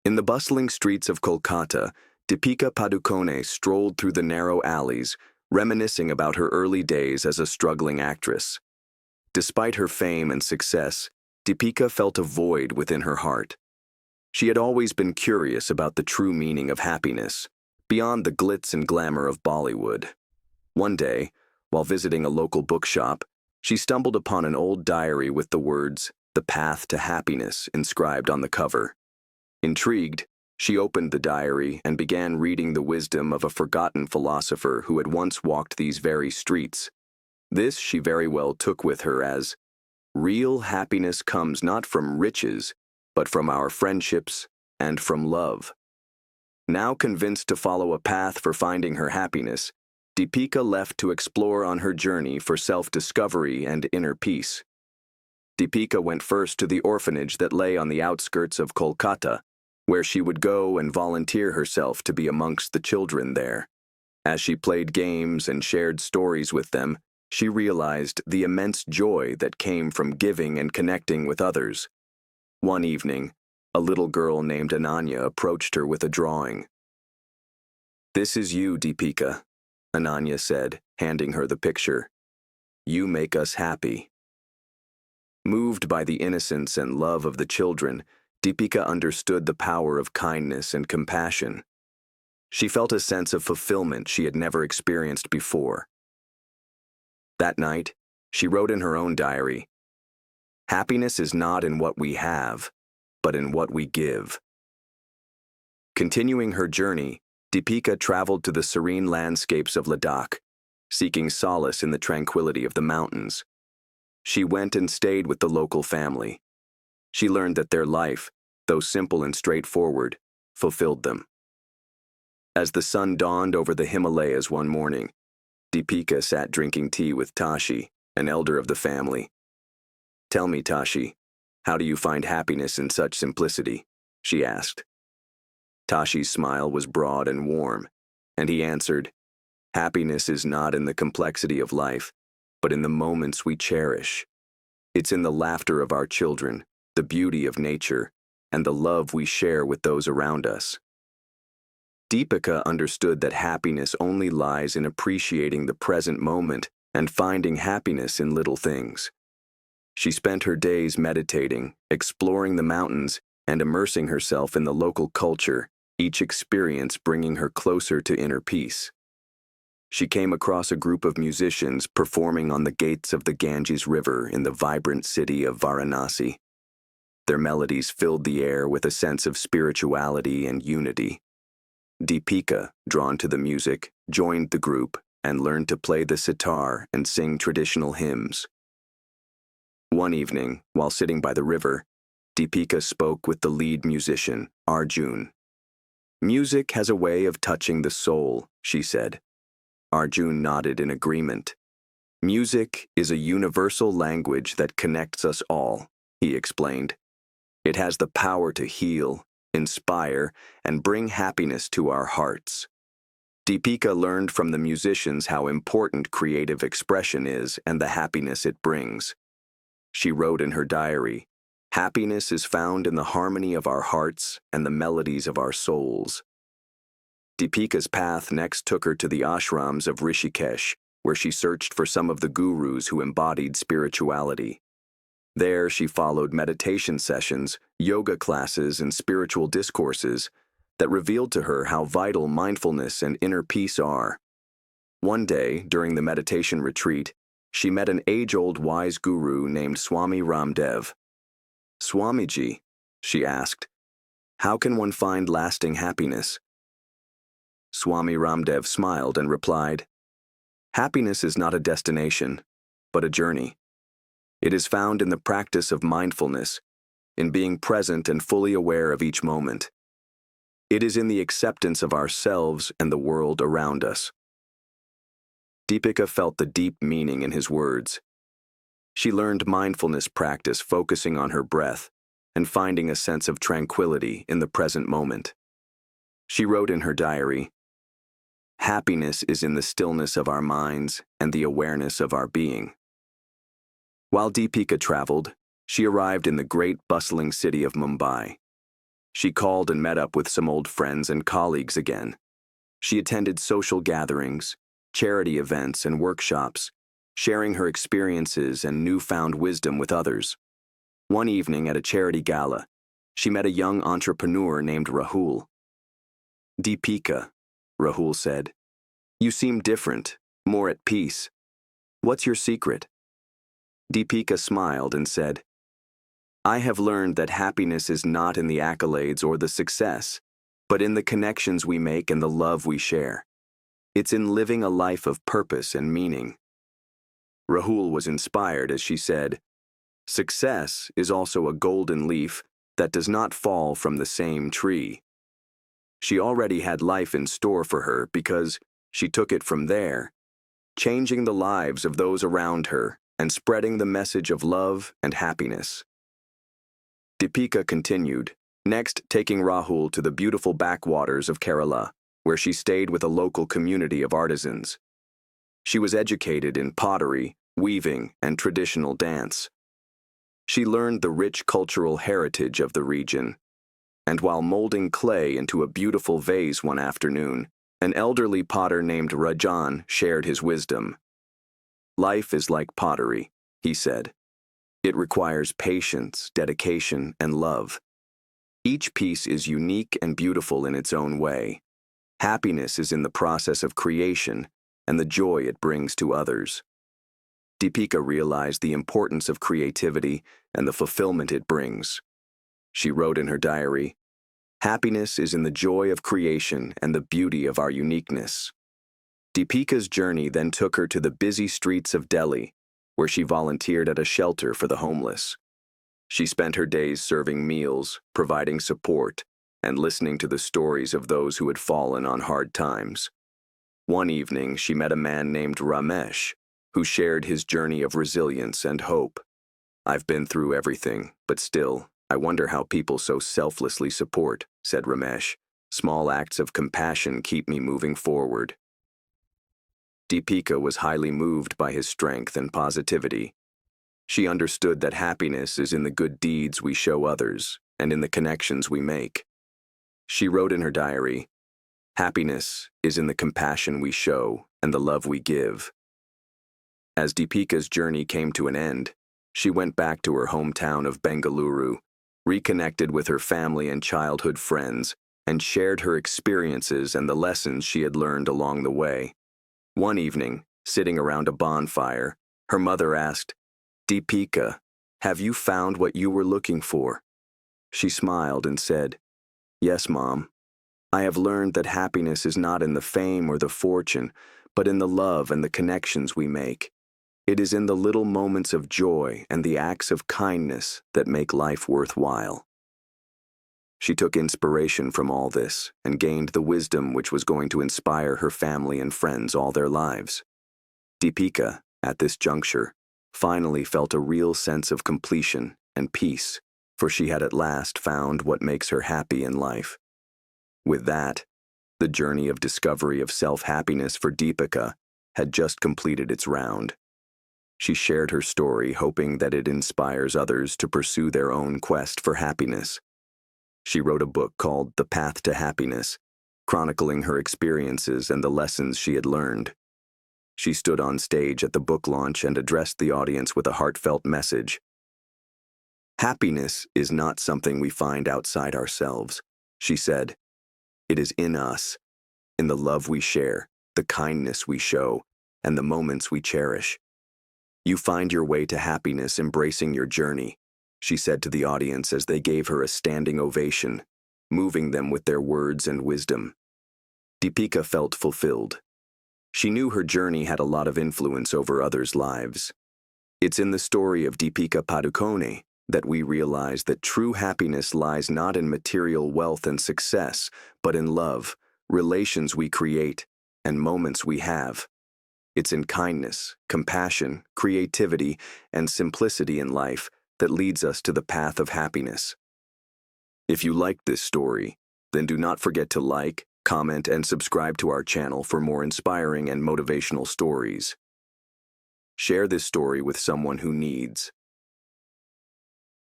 In the bustling streets of Kolkata, Deepika Padukone strolled through the narrow alleys, reminiscing about her early days as a struggling actress. Despite her fame and success, Deepika felt a void within her heart. She had always been curious about the true meaning of happiness, beyond the glitz and glamour of Bollywood. One day, while visiting a local bookshop, she stumbled upon an old diary with the words, "The Path to Happiness," inscribed on the cover. Intrigued, she opened the diary and began reading the wisdom of a forgotten philosopher who had once walked these very streets. This she very well took with her as, "Real happiness comes not from riches, but from our friendships and from love." Now convinced to follow a path for finding her happiness, Deepika left to explore on her journey for self-discovery and inner peace. Deepika went first to the orphanage that lay on the outskirts of Kolkata, where she would go and volunteer herself to be amongst the children there. As she played games and shared stories with them, she realized the immense joy that came from giving and connecting with others. One evening, a little girl named Ananya approached her with a drawing. "This is you, Deepika," Ananya said, handing her the picture. "You make us happy." Moved by the innocence and love of the children, Deepika understood the power of kindness and compassion. She felt a sense of fulfillment she had never experienced before. That night, she wrote in her own diary, "Happiness is not in what we have, but in what we give." Continuing her journey, Deepika traveled to the serene landscapes of Ladakh, seeking solace in the tranquility of the mountains. She went and stayed with the local family. She learned that their life, though simple and straightforward, fulfilled them. As the sun dawned over the Himalayas one morning, Deepika sat drinking tea with Tashi, an elder of the family. "Tell me, Tashi, how do you find happiness in such simplicity?" she asked. Tashi's smile was broad and warm, and he answered, "Happiness is not in the complexity of life, but in the moments we cherish. It's in the laughter of our children, the beauty of nature, and the love we share with those around us." Deepika understood that happiness only lies in appreciating the present moment and finding happiness in little things. She spent her days meditating, exploring the mountains, and immersing herself in the local culture, each experience bringing her closer to inner peace. She came across a group of musicians performing on the gates of the Ganges River in the vibrant city of Varanasi. Their melodies filled the air with a sense of spirituality and unity. Deepika, drawn to the music, joined the group and learned to play the sitar and sing traditional hymns. One evening, while sitting by the river, Deepika spoke with the lead musician, Arjun. "Music has a way of touching the soul," she said. Arjun nodded in agreement. "Music is a universal language that connects us all," he explained. "It has the power to heal, inspire, and bring happiness to our hearts." Deepika learned from the musicians how important creative expression is and the happiness it brings. She wrote in her diary, "Happiness is found in the harmony of our hearts and the melodies of our souls." Deepika's path next took her to the ashrams of Rishikesh, where she searched for some of the gurus who embodied spirituality. There, she followed meditation sessions, yoga classes, and spiritual discourses that revealed to her how vital mindfulness and inner peace are. One day, during the meditation retreat, she met an age-old wise guru named Swami Ramdev. "Swamiji," she asked, "how can one find lasting happiness?" Swami Ramdev smiled and replied, "Happiness is not a destination, but a journey. It is found in the practice of mindfulness, in being present and fully aware of each moment. It is in the acceptance of ourselves and the world around us." Deepika felt the deep meaning in his words. She learned mindfulness practice focusing on her breath and finding a sense of tranquility in the present moment. She wrote in her diary, "Happiness is in the stillness of our minds and the awareness of our being." While Deepika traveled, she arrived in the great bustling city of Mumbai. She called and met up with some old friends and colleagues again. She attended social gatherings, charity events, and workshops, sharing her experiences and newfound wisdom with others. One evening at a charity gala, she met a young entrepreneur named Rahul. "Deepika," Rahul said, "you seem different, more at peace. What's your secret?" Deepika smiled and said, "I have learned that happiness is not in the accolades or the success, but in the connections we make and the love we share. It's in living a life of purpose and meaning." Rahul was inspired as she said, "Success is also a golden leaf that does not fall from the same tree." She already had life in store for her because she took it from there, changing the lives of those around her and spreading the message of love and happiness. Deepika continued, next taking Rahul to the beautiful backwaters of Kerala, where she stayed with a local community of artisans. She was educated in pottery, weaving, and traditional dance. She learned the rich cultural heritage of the region, and while molding clay into a beautiful vase one afternoon, an elderly potter named Rajan shared his wisdom. "Life is like pottery," he said. "It requires patience, dedication, and love. Each piece is unique and beautiful in its own way. Happiness is in the process of creation and the joy it brings to others." Deepika realized the importance of creativity and the fulfillment it brings. She wrote in her diary, "Happiness is in the joy of creation and the beauty of our uniqueness." Deepika's journey then took her to the busy streets of Delhi, where she volunteered at a shelter for the homeless. She spent her days serving meals, providing support, and listening to the stories of those who had fallen on hard times. One evening, she met a man named Ramesh, who shared his journey of resilience and hope. "I've been through everything, but still, I wonder how people so selflessly support," said Ramesh. "Small acts of compassion keep me moving forward." Deepika was highly moved by his strength and positivity. She understood that happiness is in the good deeds we show others and in the connections we make. She wrote in her diary, "Happiness is in the compassion we show and the love we give." As Deepika's journey came to an end, she went back to her hometown of Bengaluru, reconnected with her family and childhood friends, and shared her experiences and the lessons she had learned along the way. One evening, sitting around a bonfire, her mother asked, "Deepika, have you found what you were looking for?" She smiled and said, "Yes, Mom. I have learned that happiness is not in the fame or the fortune, but in the love and the connections we make. It is in the little moments of joy and the acts of kindness that make life worthwhile." She took inspiration from all this and gained the wisdom which was going to inspire her family and friends all their lives. Deepika, at this juncture, finally felt a real sense of completion and peace, for she had at last found what makes her happy in life. With that, the journey of discovery of self-happiness for Deepika had just completed its round. She shared her story, hoping that it inspires others to pursue their own quest for happiness. She wrote a book called The Path to Happiness, chronicling her experiences and the lessons she had learned. She stood on stage at the book launch and addressed the audience with a heartfelt message. "Happiness is not something we find outside ourselves," she said. "It is in us, in the love we share, the kindness we show, and the moments we cherish. You find your way to happiness embracing your journey," she said to the audience as they gave her a standing ovation, moving them with their words and wisdom. Deepika felt fulfilled. She knew her journey had a lot of influence over others' lives. It's in the story of Deepika Padukone that we realize that true happiness lies not in material wealth and success, but in love, relations we create, and moments we have. It's in kindness, compassion, creativity, and simplicity in life that leads us to the path of happiness. If you liked this story, then do not forget to like, comment, and subscribe to our channel for more inspiring and motivational stories. Share this story with someone who needs